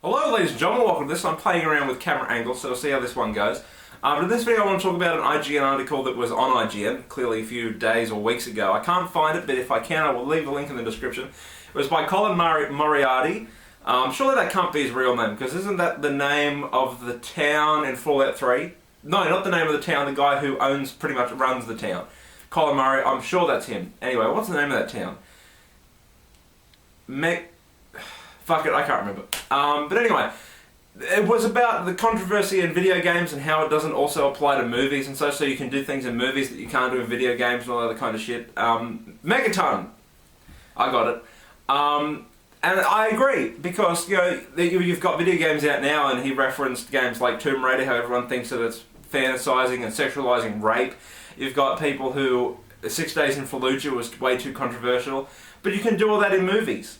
Hello ladies and gentlemen, welcome to this. I'm playing around with camera angles, so we'll see how this one goes. But in this video I want to talk about an IGN article that was on IGN, clearly a few days or weeks ago. I can't find it, but if I can I will leave the link in the description. It was by Colin Moriarty. Surely that can't be his real name, because isn't that the name of the town in Fallout 3? No, not the name of the town, the guy who pretty much runs the town. Colin Murray, I'm sure that's him. Anyway, what's the name of that town? Fuck it, I can't remember. But anyway, it was about the controversy in video games and how it doesn't also apply to movies and so you can do things in movies that you can't do in video games and all that other kind of shit. Megaton. I got it. And I agree, because you've got video games out now, and he referenced games like Tomb Raider, how everyone thinks that it's fantasizing and sexualizing rape. You've got people who 6 Days in Fallujah was way too controversial, but you can do all that in movies.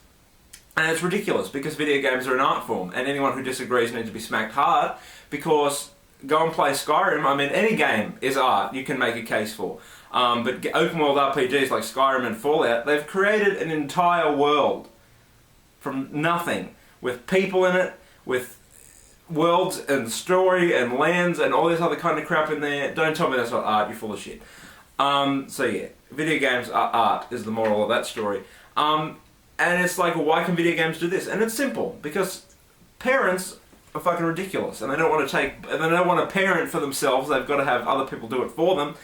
And it's ridiculous, because video games are an art form, and anyone who disagrees needs to be smacked hard, because go and play Skyrim. I mean, any game is art you can make a case for. But open world RPGs like Skyrim and Fallout, they've created an entire world from nothing, with people in it, with worlds and story and lands and all this other kind of crap in there. Don't tell me that's not art, you're full of shit. So yeah, video games are art, is the moral of that story. And it's like, well, why can video games do this? And it's simple, because parents are fucking ridiculous, and they don't want to parent for themselves. They've got to have other people do it for them,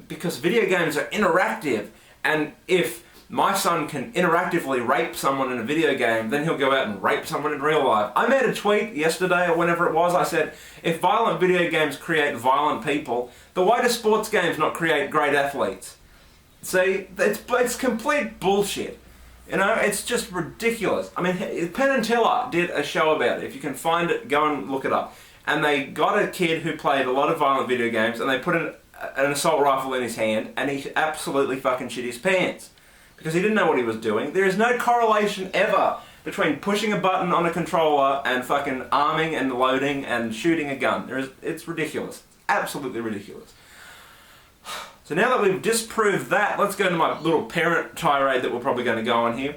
because video games are interactive, and if my son can interactively rape someone in a video game, then he'll go out and rape someone in real life. I made a tweet yesterday, or whenever it was, I said, if violent video games create violent people, then why do sports games not create great athletes? See, it's complete bullshit. You know, it's just ridiculous. I mean, Penn and Teller did a show about it. If you can find it, go and look it up. And they got a kid who played a lot of violent video games, and they put an assault rifle in his hand, and he absolutely fucking shit his pants, because he didn't know what he was doing. There is no correlation ever between pushing a button on a controller and fucking arming and loading and shooting a gun. It's ridiculous. Absolutely ridiculous. So now that we've disproved that, let's go into my little parent tirade that we're probably going to go on here.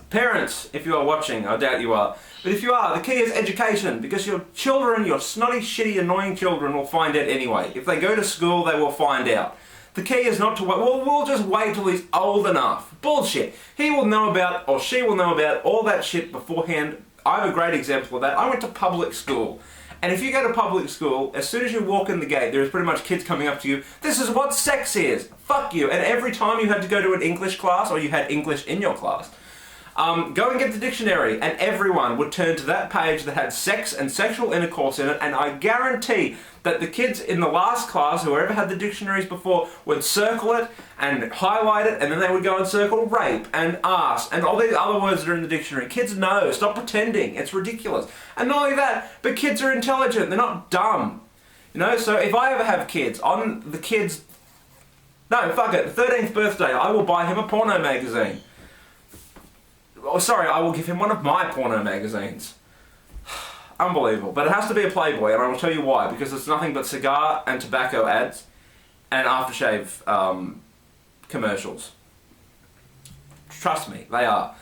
Parents, if you are watching, I doubt you are, but if you are, the key is education, because your children, your snotty, shitty, annoying children will find out anyway. If they go to school, they will find out. The key is not to wait. Well, we'll just wait till he's old enough. Bullshit. He will know about, or she will know about, all that shit beforehand. I have a great example of that. I went to public school. And if you go to public school, as soon as you walk in the gate, there's pretty much kids coming up to you, this is what sex is, fuck you. And every time you had to go to an English class, or you had English in your class, go and get the dictionary, and everyone would turn to that page that had sex and sexual intercourse in it, and I guarantee that the kids in the last class, whoever had the dictionaries before, would circle it and highlight it, and then they would go and circle rape and ass and all these other words that are in the dictionary. Kids know, stop pretending, it's ridiculous. And not only that, but kids are intelligent, they're not dumb. You know, so if I ever have kids, on the kids, no, fuck it, 13th birthday, I will buy him a porno magazine. Oh, sorry, I will give him one of my porno magazines. Unbelievable. But it has to be a Playboy, and I will tell you why. Because it's nothing but cigar and tobacco ads and aftershave commercials. Trust me, they are.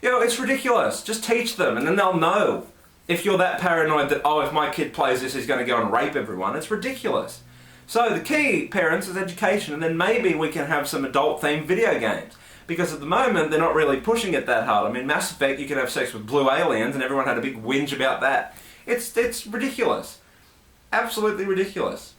You know, it's ridiculous. Just teach them, and then they'll know. If you're that paranoid that, oh, if my kid plays this, he's going to go and rape everyone. It's ridiculous. So the key, parents, is education, and then maybe we can have some adult-themed video games. Because at the moment, they're not really pushing it that hard. I mean, Mass Effect, you can have sex with blue aliens, and everyone had a big whinge about that. It's ridiculous. Absolutely ridiculous.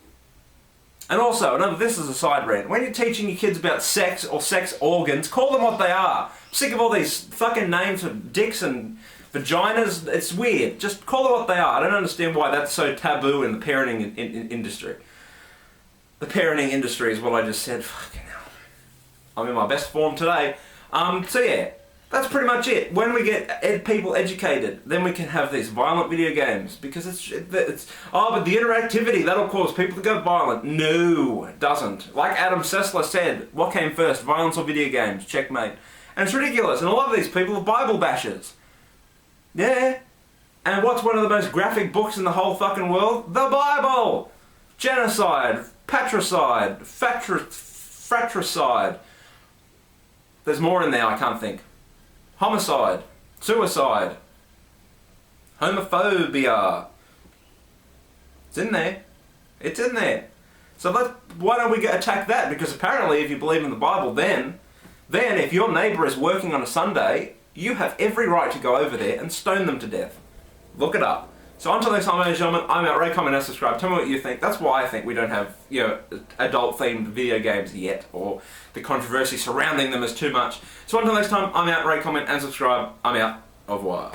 And also, this is a side rant. When you're teaching your kids about sex or sex organs, call them what they are. I'm sick of all these fucking names for dicks and vaginas. It's weird. Just call them what they are. I don't understand why that's so taboo in the parenting industry. The parenting industry is what I just said. Fucking hell. I'm in my best form today. So yeah, that's pretty much it. When we get people educated, then we can have these violent video games, because but the interactivity, that'll cause people to go violent. No, it doesn't. Like Adam Sessler said, what came first, violence or video games? Checkmate. And it's ridiculous, and a lot of these people are Bible bashers. Yeah. And what's one of the most graphic books in the whole fucking world? The Bible! Genocide, patricide, fratricide. There's more in there, I can't think. Homicide, suicide, Homophobia. It's in there. It's in there. So why don't we attack that? Because apparently if you believe in the Bible, then if your neighbour is working on a Sunday, you have every right to go over there and stone them to death. Look it up. So until next time, ladies and gentlemen, I'm out. Rate, comment, and subscribe. Tell me what you think. That's why I think we don't have, adult-themed video games yet, or the controversy surrounding them is too much. So until next time, I'm out. Rate, comment, and subscribe. I'm out. Au revoir.